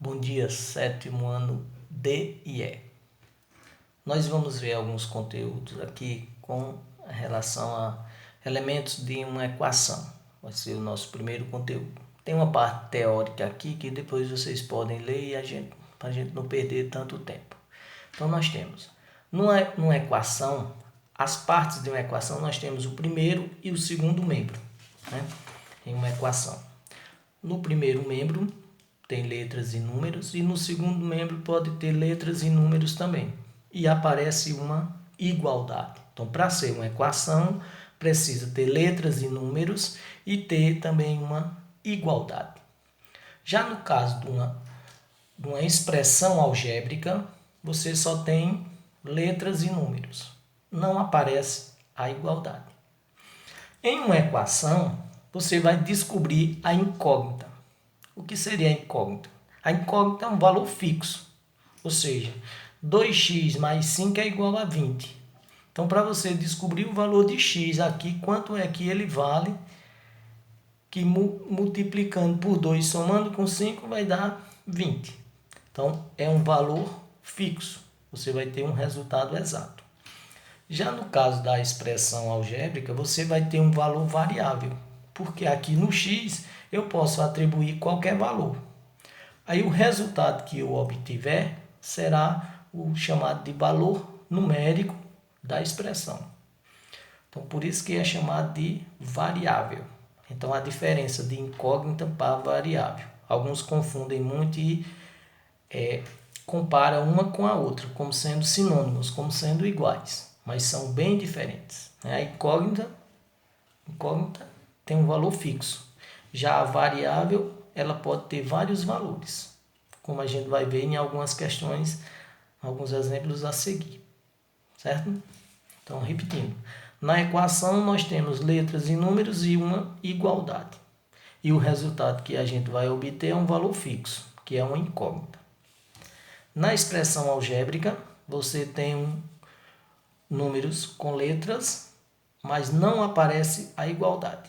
Bom dia, sétimo ano D e E. Nós vamos ver alguns conteúdos aqui com relação a elementos de uma equação. Vai ser o nosso primeiro conteúdo. Tem uma parte teórica aqui que depois vocês podem ler e para a gente não perder tanto tempo. Então nós temos, numa equação, as partes de uma equação nós temos o primeiro e o segundo membro, né? Em uma equação. No primeiro membro tem letras e números, e no segundo membro pode ter letras e números também. E aparece uma igualdade. Então, para ser uma equação, precisa ter letras e números e ter também uma igualdade. Já no caso de uma expressão algébrica, você só tem letras e números. Não aparece a igualdade. Em uma equação, você vai descobrir a incógnita. O que seria a incógnita? A incógnita é um valor fixo, ou seja, 2x mais 5 é igual a 20. Então, para você descobrir o valor de x aqui, quanto é que ele vale, que multiplicando por 2, somando com 5, vai dar 20. Então, é um valor fixo, você vai ter um resultado exato. Já no caso da expressão algébrica, você vai ter um valor variável, porque aqui no x eu posso atribuir qualquer valor. Aí o resultado que eu obtiver será o chamado de valor numérico da expressão. Então, por isso que é chamado de variável. Então, a diferença de incógnita para variável. Alguns confundem muito e comparam uma com a outra, como sendo sinônimos, como sendo iguais. Mas são bem diferentes. A incógnita tem um valor fixo. Já a variável, ela pode ter vários valores, como a gente vai ver em algumas questões, alguns exemplos a seguir, certo? Então, repetindo, na equação nós temos letras e números e uma igualdade. E o resultado que a gente vai obter é um valor fixo, que é uma incógnita. Na expressão algébrica, você tem números com letras, mas não aparece a igualdade.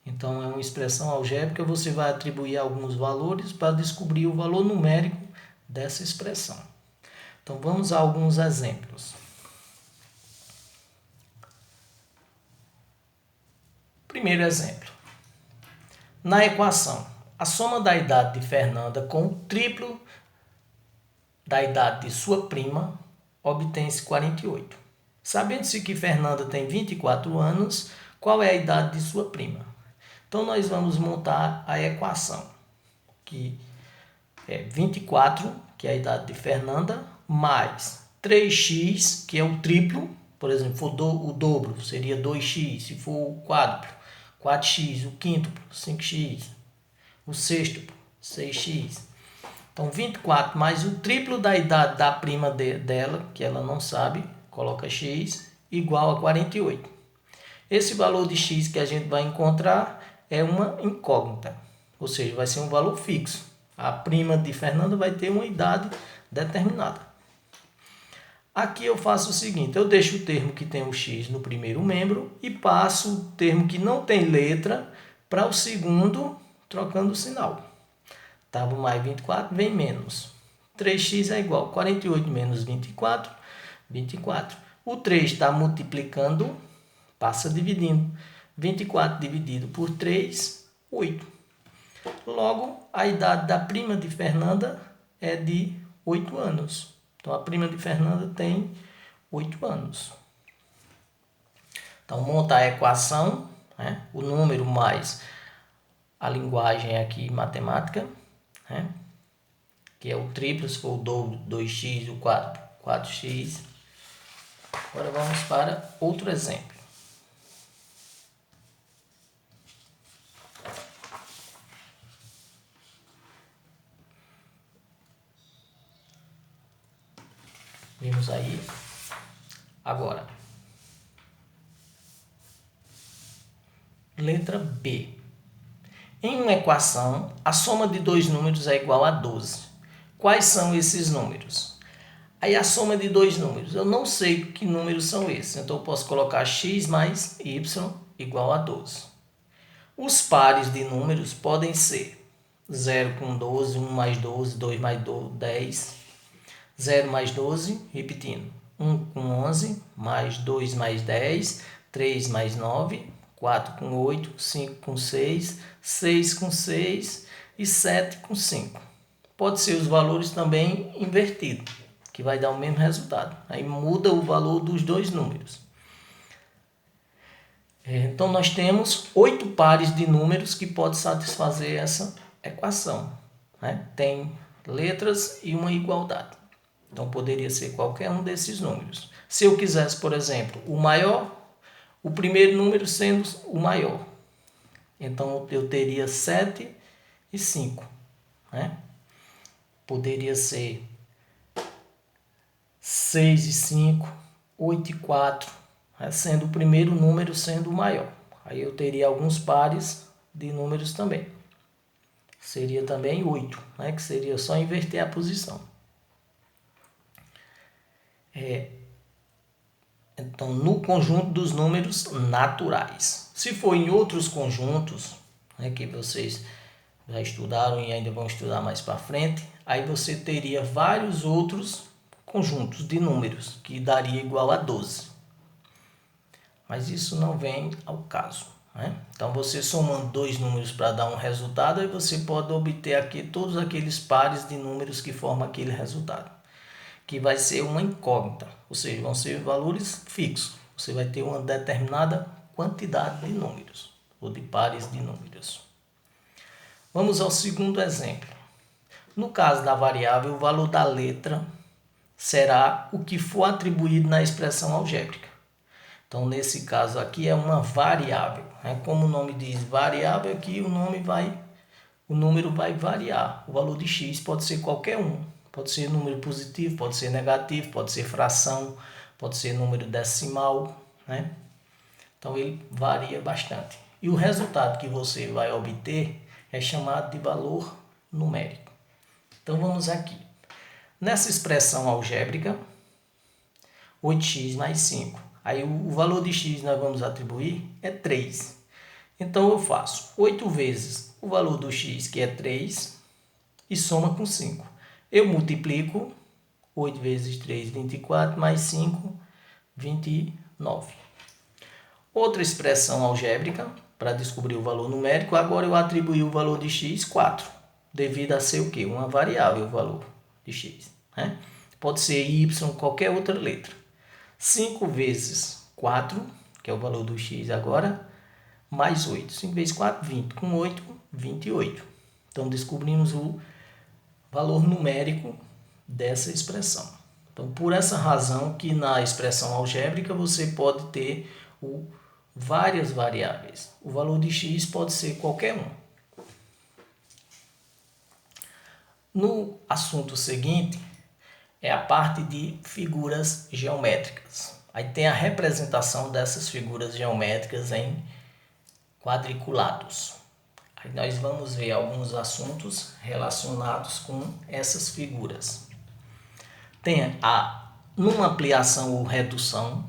Então, é uma expressão algébrica, você vai atribuir alguns valores para descobrir o valor numérico dessa expressão. Então, vamos a alguns exemplos. Primeiro exemplo. Na equação, a soma da idade de Fernanda com o triplo da idade de sua prima obtém-se 48. Sabendo-se que Fernanda tem 24 anos, qual é a idade de sua prima? Então, nós vamos montar a equação, que é 24, que é a idade de Fernanda, mais 3x, que é o triplo, por exemplo, for o dobro, seria 2x, se for o quádruplo, 4x, o quíntuplo, 5x, o sextuplo, 6x. Então, 24 mais o triplo da idade da prima dela, que ela não sabe, coloca x, igual a 48. Esse valor de x que a gente vai encontrar é uma incógnita, ou seja, vai ser um valor fixo. A prima de Fernanda vai ter uma idade determinada. Aqui eu faço o seguinte, eu deixo o termo que tem o x no primeiro membro e passo o termo que não tem letra para o segundo, trocando o sinal. Estava mais 24, vem menos. 3x é igual a 48 menos 24, 24. O 3 está multiplicando, passa dividindo. 24 dividido por 3, 8. Logo, a idade da prima de Fernanda é de 8 anos. Então, a prima de Fernanda tem 8 anos. Então, monta a equação, né? O número mais a linguagem aqui matemática, né? Que é o triplo, se for o dobro, 2x, o quádruplo, 4x. Agora vamos para outro exemplo. Vimos aí. Agora, letra B. Em uma equação, a soma de dois números é igual a 12. Quais são esses números? Aí a soma de dois números, eu não sei que números são esses, então eu posso colocar x mais y igual a 12. Os pares de números podem ser 0 com 12, 1 mais 12, 2 mais 10, 0 mais 12, repetindo, 1 com 11, mais 2 mais 10, 3 mais 9, 4 com 8, 5 com 6, 6 com 6 e 7 com 5. Pode ser os valores também invertidos, que vai dar o mesmo resultado. Aí muda o valor dos dois números. Então, nós temos 8 pares de números que podem satisfazer essa equação. Né? Tem letras e uma igualdade. Então, poderia ser qualquer um desses números. Se eu quisesse, por exemplo, o maior, o primeiro número sendo o maior. Então, eu teria 7 e 5. Né? Poderia ser 6 e 5, 8 e 4, né? Sendo o primeiro número sendo o maior. Aí eu teria alguns pares de números também. Seria também 8, né? Que seria só inverter a posição. Então, no conjunto dos números naturais. Se for em outros conjuntos, né, que vocês já estudaram e ainda vão estudar mais para frente, aí você teria vários outros conjuntos de números, que daria igual a 12. Mas isso não vem ao caso. Né? Então, você somando dois números para dar um resultado, aí você pode obter aqui todos aqueles pares de números que formam aquele resultado, que vai ser uma incógnita, ou seja, vão ser valores fixos. Você vai ter uma determinada quantidade de números, ou de pares de números. Vamos ao segundo exemplo. No caso da variável, o valor da letra será o que for atribuído na expressão algébrica. Então, nesse caso aqui é uma variável. Né? Como o nome diz variável, aqui o número vai variar. O valor de x pode ser qualquer um. Pode ser número positivo, pode ser negativo, pode ser fração, pode ser número decimal. Né? Então, ele varia bastante. E o resultado que você vai obter é chamado de valor numérico. Então, vamos aqui. Nessa expressão algébrica, 8x mais 5. Aí o valor de x nós vamos atribuir é 3. Então eu faço 8 vezes o valor do x, que é 3, e soma com 5. Eu multiplico 8 vezes 3, 24, mais 5, 29. Outra expressão algébrica, para descobrir o valor numérico, agora eu atribuí o valor de x 4, devido a ser o quê? Uma variável o valor de x. Né? Pode ser y, qualquer outra letra. 5 vezes 4, que é o valor do x agora, mais 8. 5 vezes 4, 20. Com 8, 28. Então, descobrimos o valor numérico dessa expressão. Então, por essa razão que na expressão algébrica você pode ter várias variáveis. O valor de x pode ser qualquer um. No assunto seguinte, é a parte de figuras geométricas. Aí tem a representação dessas figuras geométricas em quadriculados. Aí nós vamos ver alguns assuntos relacionados com essas figuras. Tem numa ampliação ou redução,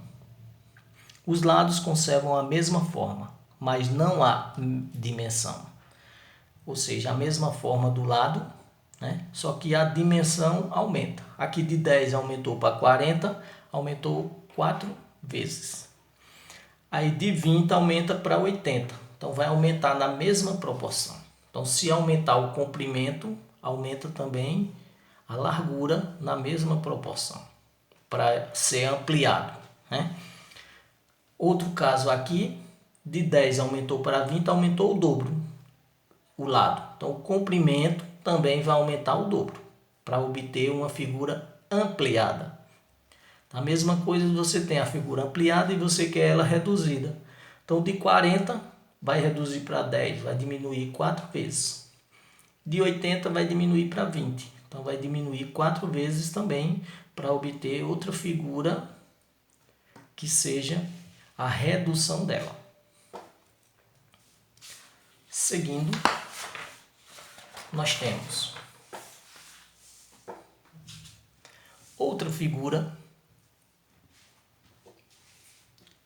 os lados conservam a mesma forma, mas não há dimensão. Ou seja, a mesma forma do lado, né? Só que a dimensão aumenta. Aqui de 10 aumentou para 40, aumentou 4 vezes. Aí de 20 aumenta para 80. Então vai aumentar na mesma proporção. Então se aumentar o comprimento, aumenta também a largura na mesma proporção, para ser ampliado. Né? Outro caso aqui, de 10 aumentou para 20, aumentou o dobro o lado. Então o comprimento também vai aumentar o dobro, para obter uma figura ampliada. A mesma coisa, você tem a figura ampliada e você quer ela reduzida. Então de 40 vai reduzir para 10, vai diminuir 4 vezes. De 80 vai diminuir para 20. Então vai diminuir 4 vezes também para obter outra figura que seja a redução dela. Seguindo, nós temos outra figura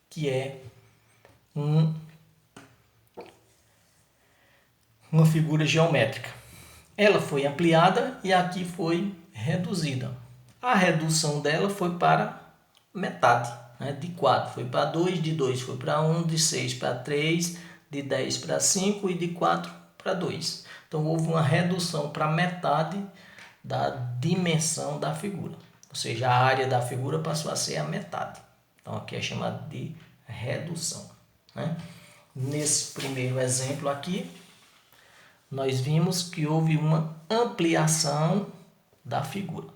que é uma figura geométrica. ela foi ampliada e aqui foi reduzida. A redução dela foi para metade, né? De 4 foi para 2, de 2 foi para 1, de 6 para 3, de 10 para 5 e de 4 para 2. Então houve uma redução para metade da dimensão da figura. Ou seja, a área da figura passou a ser a metade. Então aqui é chamado de redução, né? Nesse primeiro exemplo aqui, nós vimos que houve uma ampliação da figura.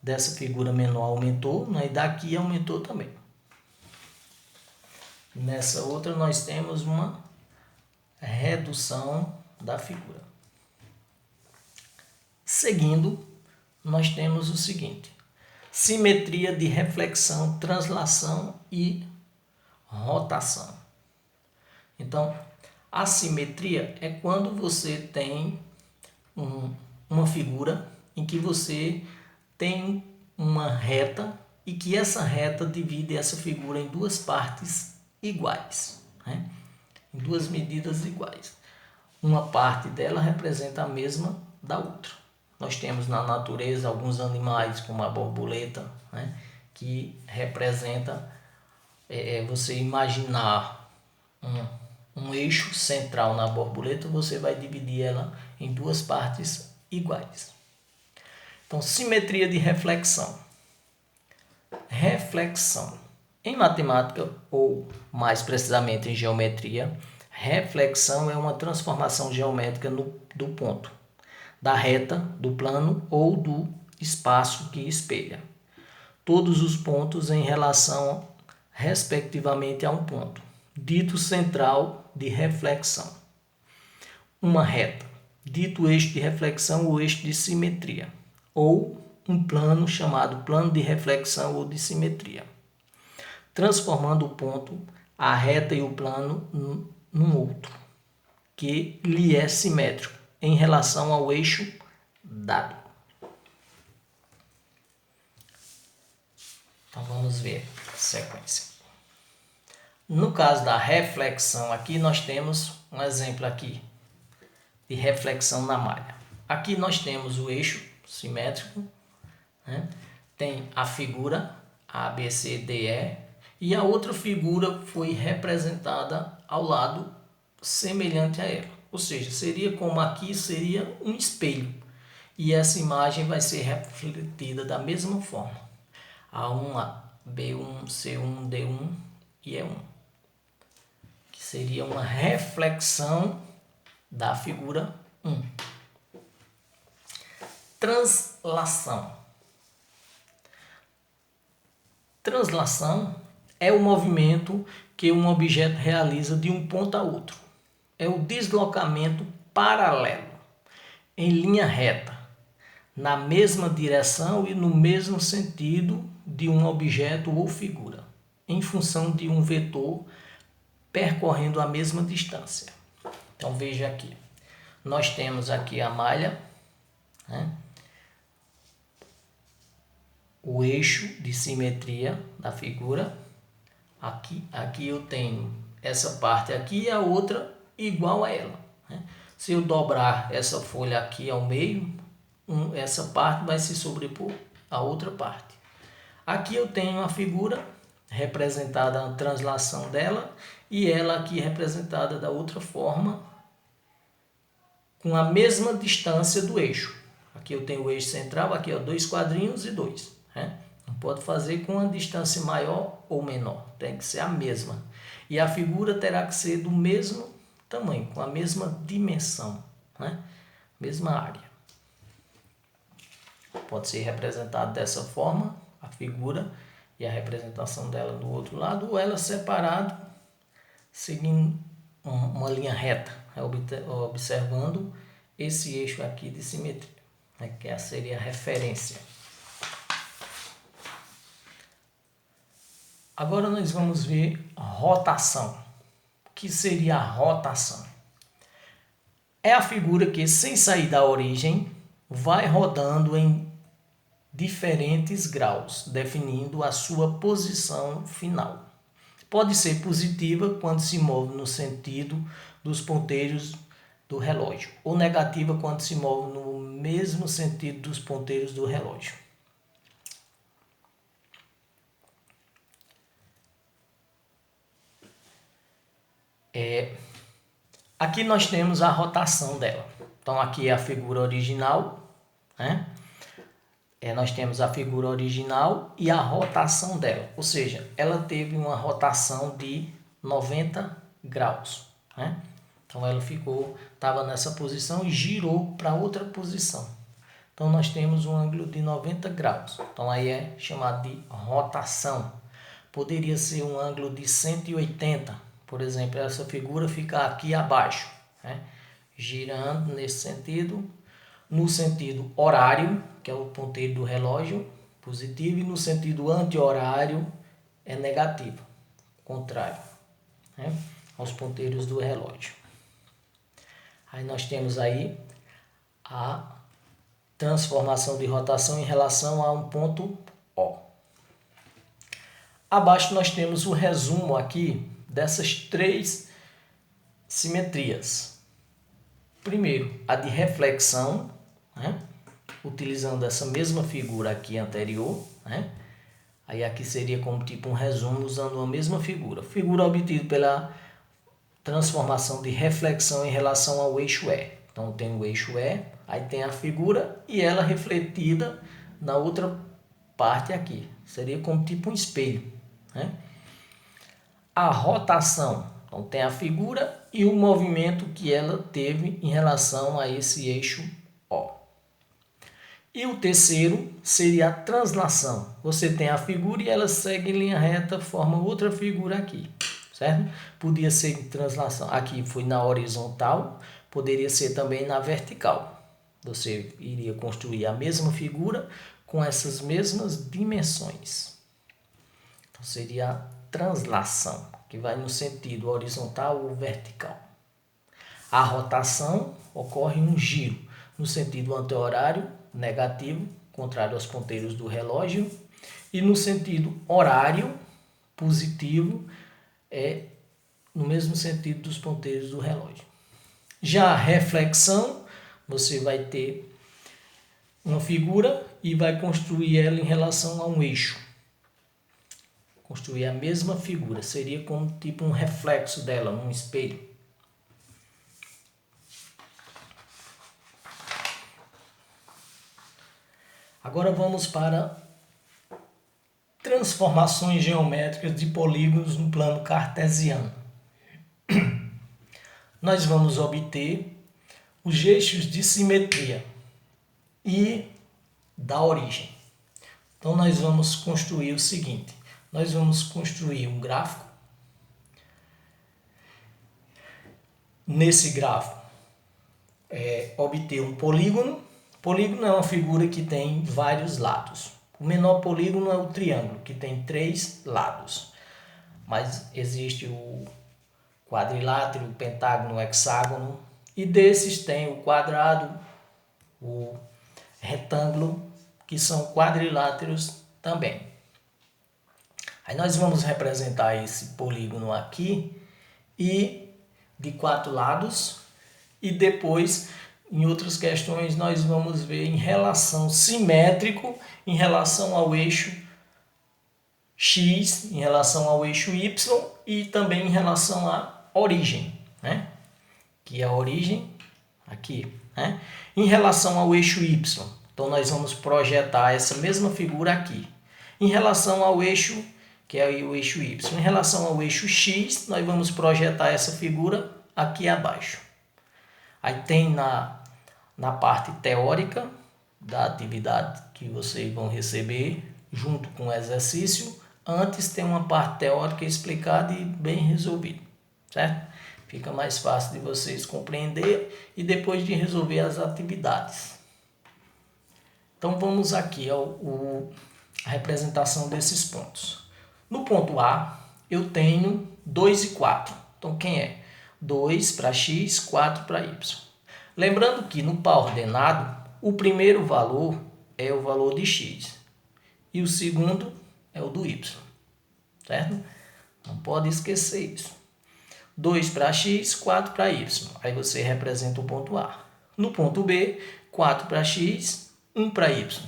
Dessa figura menor aumentou, né? E daqui aumentou também. Nessa outra nós temos uma redução da figura. Seguindo, nós temos o seguinte: simetria de reflexão, translação e rotação. Então, a simetria é quando você tem uma figura em que você tem uma reta e que essa reta divide essa figura em duas partes iguais, né? Em duas medidas iguais. Uma parte dela representa a mesma da outra. Nós temos na natureza alguns animais, como a borboleta, né? Que representa você imaginar um eixo central na borboleta, você vai dividir ela em duas partes iguais. Então, simetria de reflexão. Reflexão. Em matemática, ou mais precisamente em geometria, reflexão é uma transformação geométrica do ponto, da reta, do plano ou do espaço que espelha. Todos os pontos em relação, respectivamente, a um ponto, dito central de reflexão. Uma reta, dito eixo de reflexão ou eixo de simetria, ou um plano chamado plano de reflexão ou de simetria, transformando o ponto, a reta e o plano num outro, que lhe é simétrico em relação ao eixo dado. Então vamos ver a sequência. No caso da reflexão aqui, nós temos um exemplo aqui de reflexão na malha. Aqui nós temos o eixo simétrico, né? Tem a figura A, B, C, D, E, e a outra figura foi representada ao lado semelhante a ela. Ou seja, seria como aqui seria um espelho. E essa imagem vai ser refletida da mesma forma. A1, B1, C1, D1 e E1. Que seria uma reflexão da figura 1. Translação. Translação é o movimento que um objeto realiza de um ponto a outro. É o deslocamento paralelo, em linha reta, na mesma direção e no mesmo sentido de um objeto ou figura, em função de um vetor percorrendo a mesma distância. Então veja aqui, nós temos aqui a malha, né? O eixo de simetria da figura. Aqui eu tenho essa parte aqui e a outra igual a ela, né? Se eu dobrar essa folha aqui ao meio, essa parte vai se sobrepor à outra parte. Aqui eu tenho a figura representada a translação dela e ela aqui representada da outra forma, com a mesma distância do eixo. Aqui eu tenho o eixo central, aqui ó, 2 quadrinhos e 2. Né? Não pode fazer com uma distância maior ou menor, tem que ser a mesma. E a figura terá que ser do mesmo tamanho, com a mesma dimensão, né? Mesma área. Pode ser representado dessa forma, a figura e a representação dela do outro lado, ou ela separado, seguindo uma linha reta, observando esse eixo aqui de simetria, né? Que seria a referência. Agora nós vamos ver rotação. O que seria a rotação? É a figura que, sem sair da origem, vai rodando em diferentes graus, definindo a sua posição final. Pode ser positiva quando se move no sentido dos ponteiros do relógio, ou negativa quando se move no mesmo sentido dos ponteiros do relógio. Aqui nós temos a rotação dela. Então aqui é a figura original, né? Nós temos a figura original e a rotação dela. Ou seja, ela teve uma rotação de 90 graus, né? Então ela estava nessa posição e girou para outra posição. Então nós temos um ângulo de 90 graus. Então aí é chamado de rotação. Poderia ser um ângulo de 180. Por exemplo, essa figura fica aqui abaixo, né? Girando nesse sentido, no sentido horário, que é o ponteiro do relógio, positivo, e no sentido anti-horário é negativo, contrário, né, aos ponteiros do relógio. Aí nós temos aí a transformação de rotação em relação a um ponto O. Abaixo nós temos o resumo aqui dessas três simetrias. Primeiro, a de reflexão, né? Utilizando essa mesma figura aqui anterior, né? Aí aqui seria como tipo um resumo usando a mesma figura. Figura obtida pela transformação de reflexão em relação ao eixo E. Então tem o eixo E, aí tem a figura e ela refletida na outra parte aqui. Seria como tipo um espelho, né? A rotação, então tem a figura e o movimento que ela teve em relação a esse eixo O. E o terceiro seria a translação. Você tem a figura e ela segue em linha reta, forma outra figura aqui, certo? Podia ser em translação, aqui foi na horizontal, poderia ser também na vertical. Você iria construir a mesma figura com essas mesmas dimensões. Então seria a translação, que vai no sentido horizontal ou vertical. A rotação ocorre um giro no sentido anti-horário, negativo, contrário aos ponteiros do relógio, e no sentido horário, positivo, é no mesmo sentido dos ponteiros do relógio. Já a reflexão, você vai ter uma figura e vai construir ela em relação a um eixo. Construir a mesma figura, seria como tipo um reflexo dela, um espelho. Agora vamos para transformações geométricas de polígonos no plano cartesiano. Nós vamos obter os eixos de simetria e da origem. Então nós vamos construir o seguinte, nós vamos construir um gráfico. Nesse gráfico, obter um polígono. Polígono é uma figura que tem vários lados. O menor polígono é o triângulo, que tem 3 lados. Mas existe o quadrilátero, o pentágono, o hexágono. E desses tem o quadrado, o retângulo, que são quadriláteros também. Aí nós vamos representar esse polígono aqui e de 4 lados. E depois, em outras questões, nós vamos ver em relação simétrico, em relação ao eixo X, em relação ao eixo Y e também em relação à origem, né? Que é a origem aqui, né? Em relação ao eixo Y, então nós vamos projetar essa mesma figura aqui. Em relação ao eixo, que é o eixo Y, em relação ao eixo X, nós vamos projetar essa figura aqui abaixo. Aí tem na parte teórica da atividade que vocês vão receber junto com o exercício, antes tem uma parte teórica explicada e bem resolvida, certo? Fica mais fácil de vocês compreender e depois de resolver as atividades. Então vamos aqui a representação desses pontos. No ponto A, eu tenho 2 e 4. Então quem é? 2 para x, 4 para y. Lembrando que no par ordenado, o primeiro valor é o valor de x e o segundo é o do y, certo? Não pode esquecer isso. 2 para x, 4 para y. Aí você representa o ponto A. No ponto B, 4 para x, 1 para y.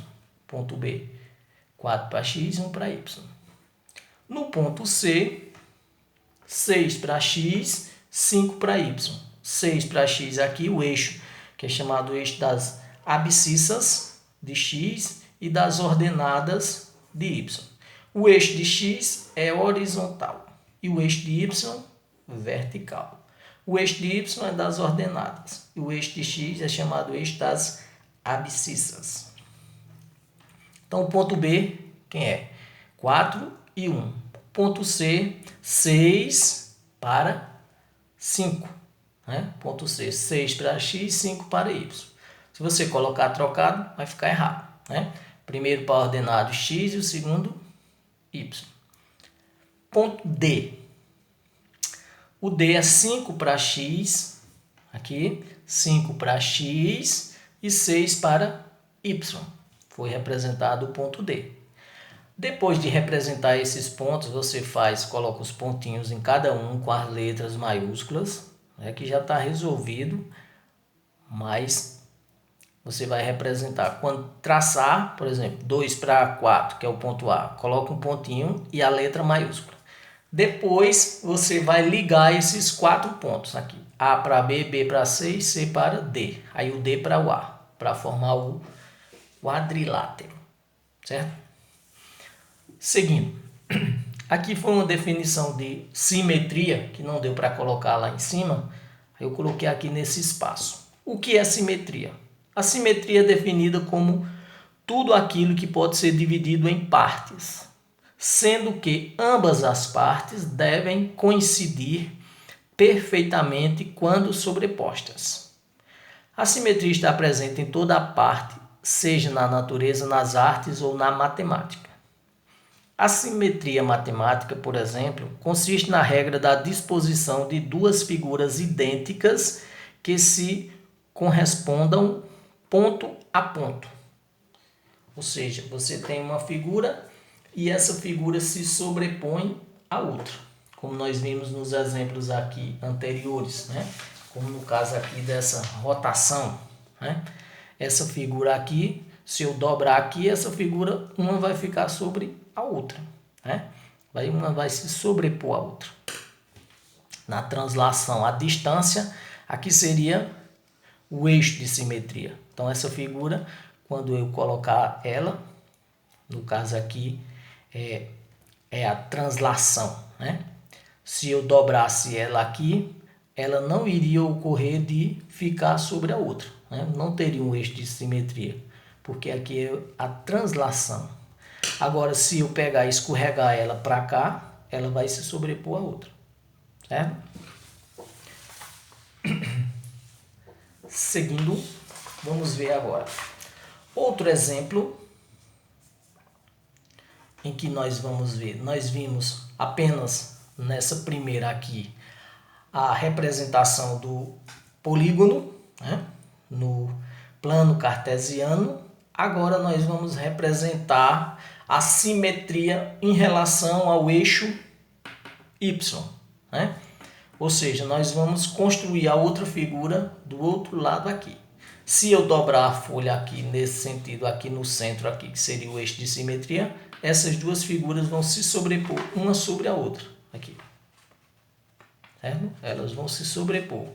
Ponto B, 4 para x, 1 para y. No ponto C, 6 para x, 5 para y. 6 para x aqui, o eixo, que é chamado eixo das abscissas de x e das ordenadas de y. O eixo de x é horizontal e o eixo de y vertical. O eixo de y é das ordenadas e o eixo de x é chamado eixo das abscissas. Então, o ponto B, quem é? 4 e 1. Ponto C, 6 para 5. Né? Ponto C, 6 para x, 5 para y. Se você colocar trocado, vai ficar errado. Né? Primeiro para o ordenado x e o segundo y. Ponto D. O D é 5 para x, aqui, 5 para x e 6 para y. Foi representado o ponto D. Depois de representar esses pontos, você coloca os pontinhos em cada um com as letras maiúsculas, né, que já está resolvido, mas você vai representar. Quando traçar, por exemplo, 2 para 4, que é o ponto A, coloca um pontinho e a letra maiúscula. Depois você vai ligar esses 4 pontos aqui. A para B, B para C e C para D. Aí o D para o A, para formar o quadrilátero, certo? Seguindo, aqui foi uma definição de simetria, que não deu para colocar lá em cima, eu coloquei aqui nesse espaço. O que é simetria? A simetria é definida como tudo aquilo que pode ser dividido em partes, sendo que ambas as partes devem coincidir perfeitamente quando sobrepostas. A simetria está presente em toda a parte, seja na natureza, nas artes ou na matemática. A simetria matemática, por exemplo, consiste na regra da disposição de duas figuras idênticas que se correspondam ponto a ponto. Ou seja, você tem uma figura e essa figura se sobrepõe à outra, como nós vimos nos exemplos aqui anteriores, né? Como no caso aqui dessa rotação, né? Essa figura aqui, se eu dobrar aqui, essa figura, uma vai ficar sobre a outra, né? Uma vai se sobrepor à outra. Na translação, a distância, aqui seria o eixo de simetria. Então, essa figura, quando eu colocar ela, no caso aqui, é a translação, né? Se eu dobrasse ela aqui, ela não iria ocorrer de ficar sobre a outra, né? Não teria um eixo de simetria, porque aqui é a translação. Agora, se eu pegar e escorregar ela para cá, ela vai se sobrepor a outra, certo? Seguindo, vamos ver agora outro exemplo em que nós vimos apenas nessa primeira aqui a representação do polígono, né, no plano cartesiano. Agora nós vamos representar a simetria em relação ao eixo y, né? Ou seja, nós vamos construir a outra figura do outro lado aqui. Se eu dobrar a folha aqui nesse sentido, aqui no centro, aqui, que seria o eixo de simetria, essas duas figuras vão se sobrepor uma sobre a outra. Aqui. Certo? Elas vão se sobrepor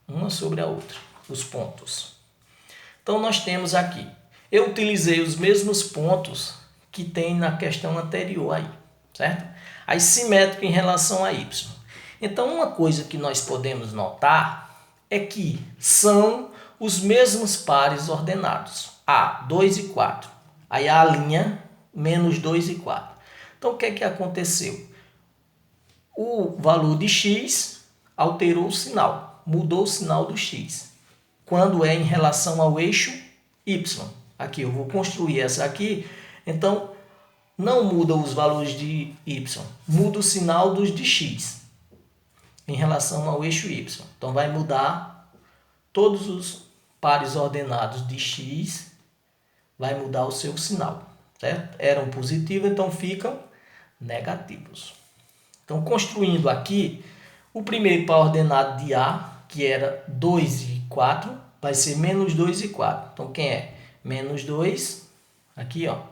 uma sobre a outra, os pontos. Então, nós temos aqui. Eu utilizei os mesmos pontos que tem na questão anterior aí, certo? As simétricas em relação a y. Então, uma coisa que nós podemos notar é que são os mesmos pares ordenados. A, 2 e 4. Aí a linha, menos 2 e 4. Então, o que é que aconteceu? O valor de x alterou o sinal, mudou o sinal do x. Quando é em relação ao eixo y. Aqui, eu vou construir essa aqui. Então, não muda os valores de y, muda o sinal dos de x em relação ao eixo y. Então, vai mudar todos os pares ordenados de x, vai mudar o seu sinal, certo? Eram positivos, então ficam negativos. Então, construindo aqui, O primeiro par-ordenado de A, que era 2 e 4, vai ser menos 2 e 4. Então, quem é? Menos 2, aqui, ó.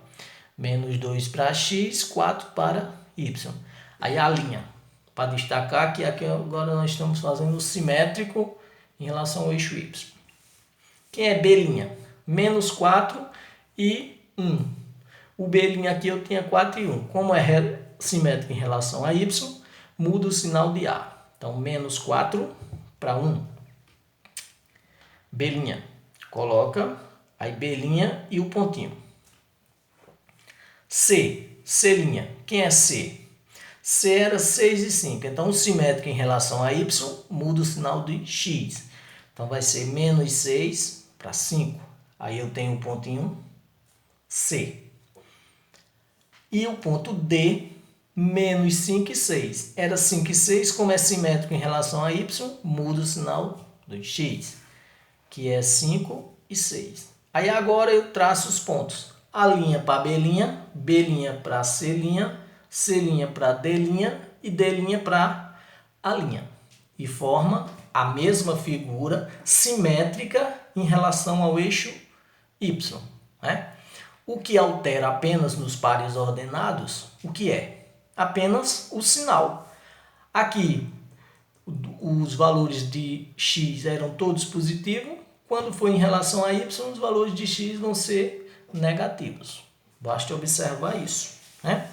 Menos 2 para x, 4 para y. Aí a linha, para destacar que aqui agora nós estamos fazendo o simétrico em relação ao eixo y. Quem é B'? Menos 4 e 1. O B' aqui eu tinha 4 e 1. Como é simétrico em relação a y, muda o sinal de A. Então, menos 4 para 1. B'. Coloca aí B' e o pontinho. C. C'. Quem é C? C era 6 e 5. Então, o simétrico em relação a y muda o sinal de x. Então, vai ser menos 6 para 5. Aí eu tenho o pontinho C. E o ponto D, menos 5 e 6. Era 5 e 6, como é simétrico em relação a y, muda o sinal do x, que é 5 e 6. Aí agora eu traço os pontos. A linha para B', B' para C', C' para D' e D' para A'. E forma a mesma figura simétrica em relação ao eixo y, né? O que altera apenas nos pares ordenados, o que é? Apenas o sinal. Aqui, os valores de x eram todos positivos. Quando for em relação a y, os valores de x vão ser negativos. Basta observar isso, né?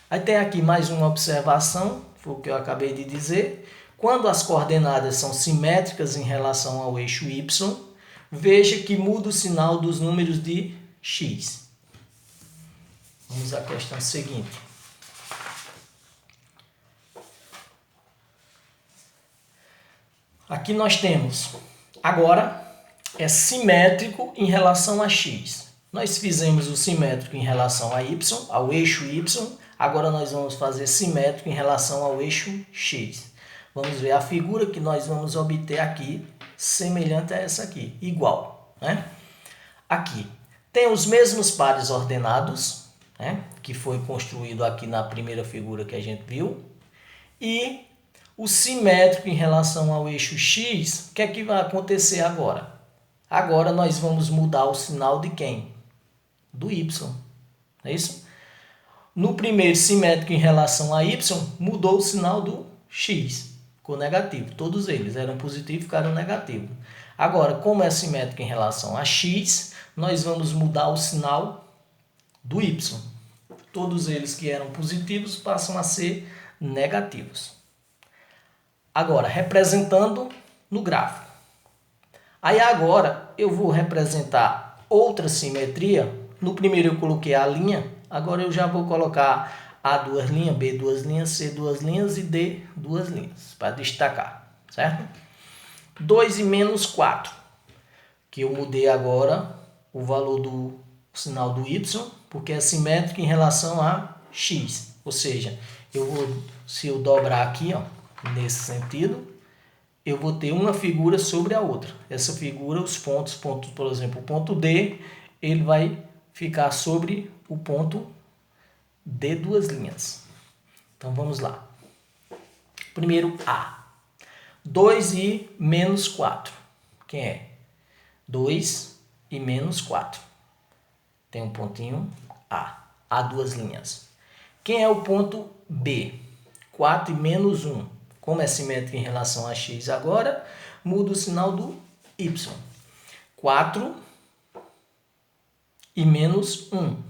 Aí tem aqui mais uma observação, foi o que eu acabei de dizer. Quando as coordenadas são simétricas em relação ao eixo y, veja que muda o sinal dos números de x. Vamos à questão seguinte. Aqui nós temos, agora, é simétrico em relação a x. Nós fizemos o simétrico em relação a y, ao eixo y, agora nós vamos fazer simétrico em relação ao eixo x. Vamos ver a figura que nós vamos obter aqui, semelhante a essa aqui, igual, né? Aqui, tem os mesmos pares ordenados, né, que foi construído aqui na primeira figura que a gente viu, e o simétrico em relação ao eixo x, o que é que vai acontecer agora? Agora nós vamos mudar o sinal de quem? Do y, não é isso? No primeiro simétrico em relação a y, mudou o sinal do x, ficou negativo. Todos eles eram positivos, ficaram negativos. Agora, como é simétrico em relação a x, nós vamos mudar o sinal do y. Todos eles que eram positivos passam a ser negativos. Agora, representando no gráfico. Aí agora eu vou representar outra simetria. No primeiro eu coloquei a linha, agora eu já vou colocar A duas linhas, B duas linhas, C duas linhas e D duas linhas, para destacar, certo? 2 e menos 4, que eu mudei agora o valor do sinal do y, porque é simétrico em relação a x. Ou seja, se eu dobrar aqui, ó, nesse sentido, eu vou ter uma figura sobre a outra. Essa figura, os pontos, por exemplo, o ponto D, ele vai ficar sobre o ponto D duas linhas. Então vamos lá. Primeiro A. 2 e menos 4. Quem é? 2 e menos 4. Tem um pontinho A. A duas linhas. Quem é o ponto B? 4 e menos 1. Como é simétrico em relação a x agora, muda o sinal do y. 4 e menos 1.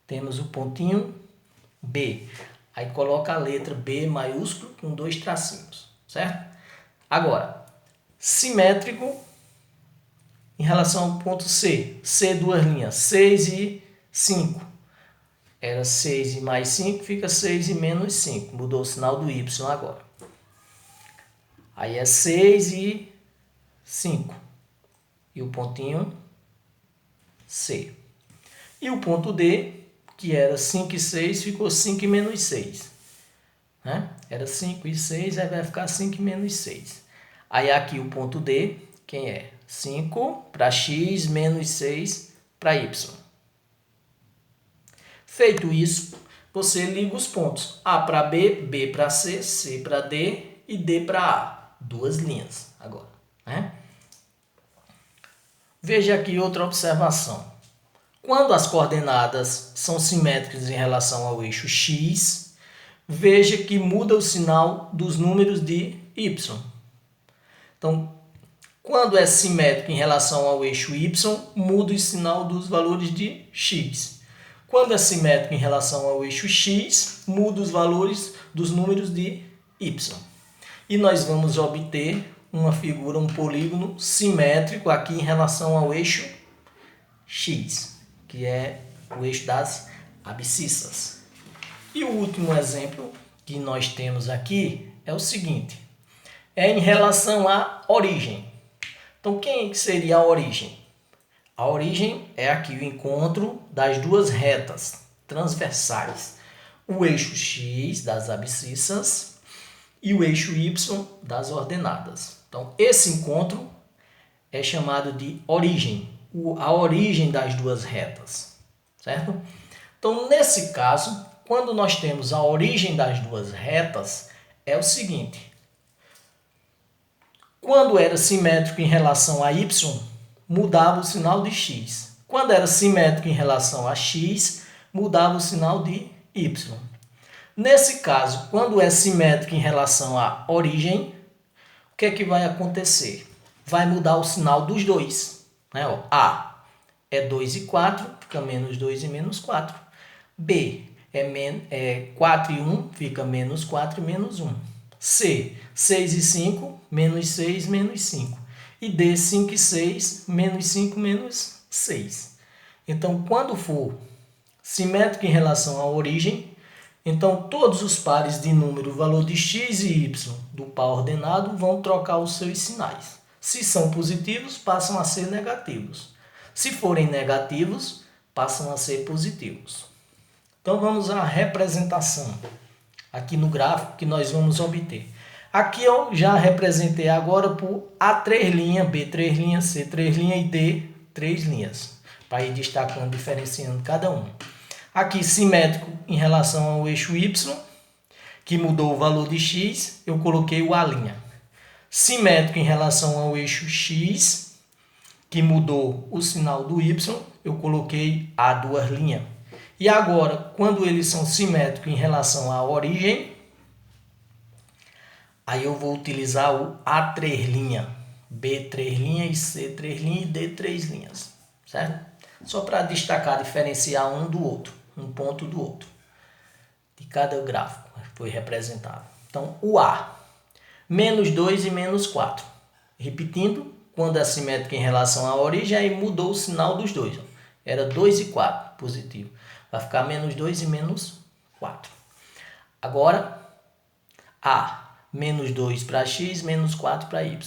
Temos o pontinho B. Aí coloca a letra B maiúsculo com 2 tracinhos, certo? Agora, simétrico em relação ao ponto C. C duas linhas, 6 e 5. Era 6 e mais 5, fica 6 e menos 5. Mudou o sinal do y agora. Aí é 6 e 5. E o pontinho C. E o ponto D, que era 5 e 6, ficou 5 e menos 6. Né? Era 5 e 6, aí vai ficar 5 e menos 6. Aí aqui o ponto D, quem é? 5 para x menos 6 para y. Feito isso, você liga os pontos A para B, B para C, C para D e D para A. Duas linhas agora, né? Veja aqui outra observação. Quando as coordenadas são simétricas em relação ao eixo x, veja que muda o sinal dos números de y. Então, quando é simétrico em relação ao eixo y, muda o sinal dos valores de x. Quando é simétrico em relação ao eixo x, muda os valores dos números de y. E nós vamos obter uma figura, um polígono simétrico aqui em relação ao eixo x, que é o eixo das abscissas. E o último exemplo que nós temos aqui é o seguinte, é em relação à origem. Então, quem seria a origem? A origem é aqui o encontro das duas retas transversais, o eixo x das abscissas e o eixo y das ordenadas. Então, esse encontro é chamado de origem, a origem das duas retas, certo? Então, nesse caso, quando nós temos a origem das duas retas, é o seguinte, quando era simétrico em relação a y, mudava o sinal de x. Quando era simétrico em relação a x, mudava o sinal de y. Nesse caso, quando é simétrico em relação à origem, o que é que vai acontecer? Vai mudar o sinal dos dois. Né? A é 2 e 4, fica menos 2 e menos 4. B é 4 e 1, fica menos 4 e menos 1. C, 6 e 5, menos 6, menos 5. E D, 5 e 6, menos 5, menos 6. Então, quando for simétrico em relação à origem, então todos os pares de número, valor de x e y do par ordenado, vão trocar os seus sinais. Se são positivos, passam a ser negativos. Se forem negativos, passam a ser positivos. Então, vamos à representação aqui no gráfico que nós vamos obter. Aqui eu já representei agora por A3 linha, B3 linha, C3 linha e D3 linhas, para ir destacando, diferenciando cada um. Aqui simétrico em relação ao eixo Y, que mudou o valor de x, eu coloquei o A'. Simétrico em relação ao eixo X, que mudou o sinal do Y, eu coloquei A'. E agora, quando eles são simétricos em relação à origem, aí eu vou utilizar o A3 linha, B3 linha e C3 linha e D3 linhas, certo? Só para destacar, diferenciar um do outro, um ponto do outro, de cada gráfico foi representado. Então, o A, menos 2 e menos 4. Repetindo, quando é simétrico em relação à origem, aí mudou o sinal dos dois. Era 2 e 4, positivo. Vai ficar menos 2 e menos 4. Agora, A, menos 2 para x, menos 4 para y.